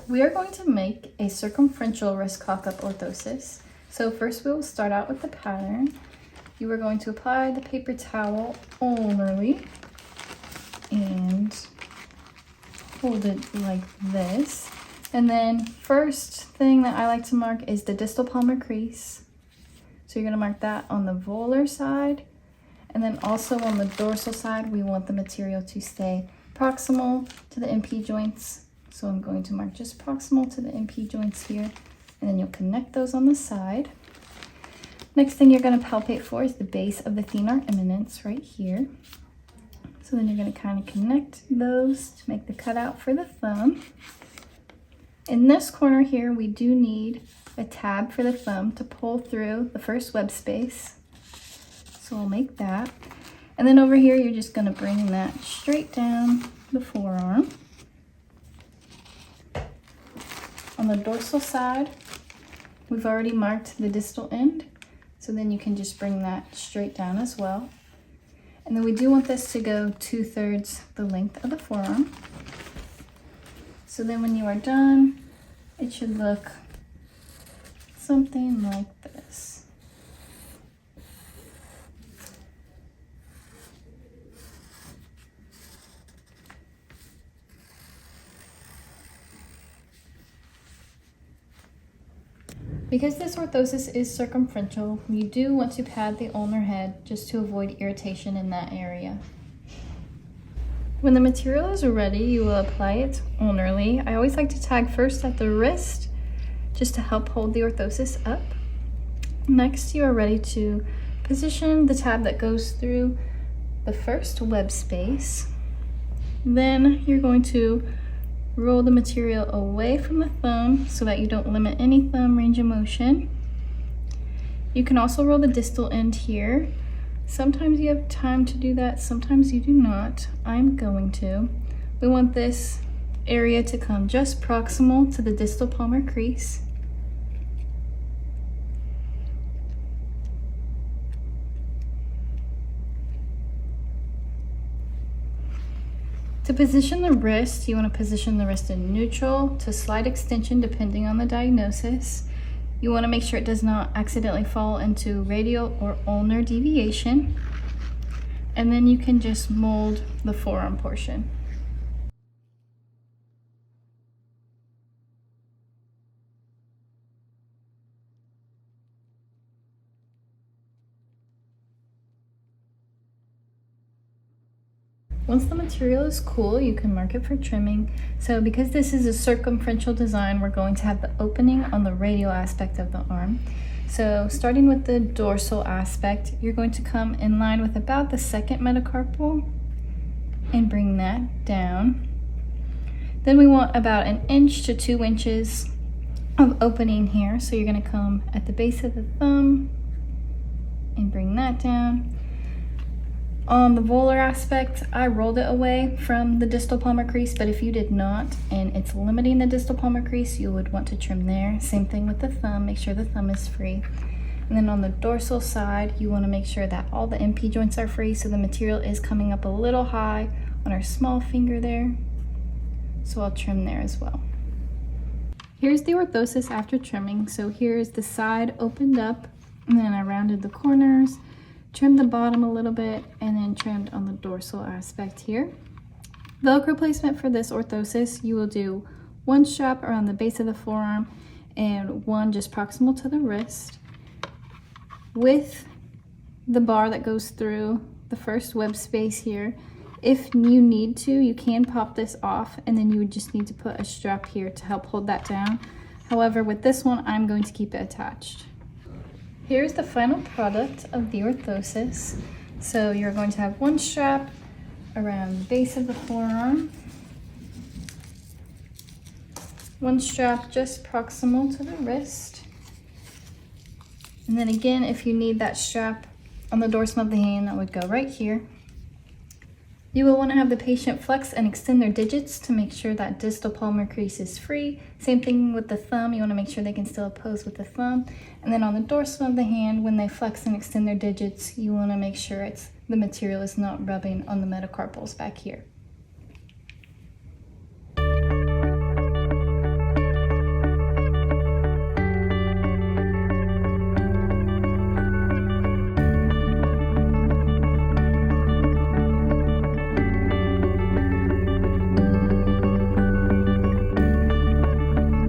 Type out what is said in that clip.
We are going to make a circumferential wrist cock-up orthosis. So first we will start out with the pattern. You are going to apply the paper towel only and hold it like this. And then first thing that I like to mark is the distal palmar crease. So you're going to mark that on the volar side. And then also on the dorsal side, we want the material to stay proximal to the MP joints. So I'm going to mark just proximal to the MP joints here, and then you'll connect those on the side. Next thing you're going to palpate for is the base of the thenar eminence right here. So then you're going to kind of connect those to make the cutout for the thumb. In this corner here, we do need a tab for the thumb to pull through the first web space. So I'll make that. And then over here, you're just going to bring that straight down the forearm. On the dorsal side, we've already marked the distal end, so then you can just bring that straight down as well. And then we do want this to go 2/3 the length of the forearm. So then when you are done, it should look something like this. Because this orthosis is circumferential, you do want to pad the ulnar head just to avoid irritation in that area. When the material is ready, you will apply it ulnarly. I always like to tag first at the wrist just to help hold the orthosis up. Next, you are ready to position the tab that goes through the first web space. Then you're going to roll the material away from the thumb so that you don't limit any thumb range of motion. You can also roll the distal end here. Sometimes you have time to do that, sometimes you do not. I'm going to. We want this area to come just proximal to the distal palmar crease. To position the wrist, you want to position the wrist in neutral to slight extension depending on the diagnosis. You want to make sure it does not accidentally fall into radial or ulnar deviation. And then you can just mold the forearm portion. Once the material is cool, you can mark it for trimming. So because this is a circumferential design, we're going to have the opening on the radial aspect of the arm. So starting with the dorsal aspect, you're going to come in line with about the second metacarpal and bring that down. Then we want about 1 inch to 2 inches of opening here. So you're going to come at the base of the thumb and bring that down. On the volar aspect, I rolled it away from the distal palmar crease, but if you did not and it's limiting the distal palmar crease, you would want to trim there. Same thing with the thumb, make sure the thumb is free. And then on the dorsal side, you want to make sure that all the MP joints are free, so the material is coming up a little high on our small finger there. So I'll trim there as well. Here's the orthosis after trimming. So here's the side opened up, and then I rounded the corners, trimmed the bottom a little bit, and then trimmed on the dorsal aspect here. Velcro placement for this orthosis, you will do 1 strap around the base of the forearm and 1 just proximal to the wrist. With the bar that goes through the first web space here, if you need to, you can pop this off, and then you would just need to put a strap here to help hold that down. However, with this one, I'm going to keep it attached. Here's the final product of the orthosis. So you're going to have 1 strap around the base of the forearm, 1 strap just proximal to the wrist, and then again, if you need that strap on the dorsum of the hand, that would go right here. You will want to have the patient flex and extend their digits to make sure that distal palmar crease is free. Same thing with the thumb, you want to make sure they can still oppose with the thumb. And then on the dorsum of the hand, when they flex and extend their digits, you want to make sure the material is not rubbing on the metacarpals back here.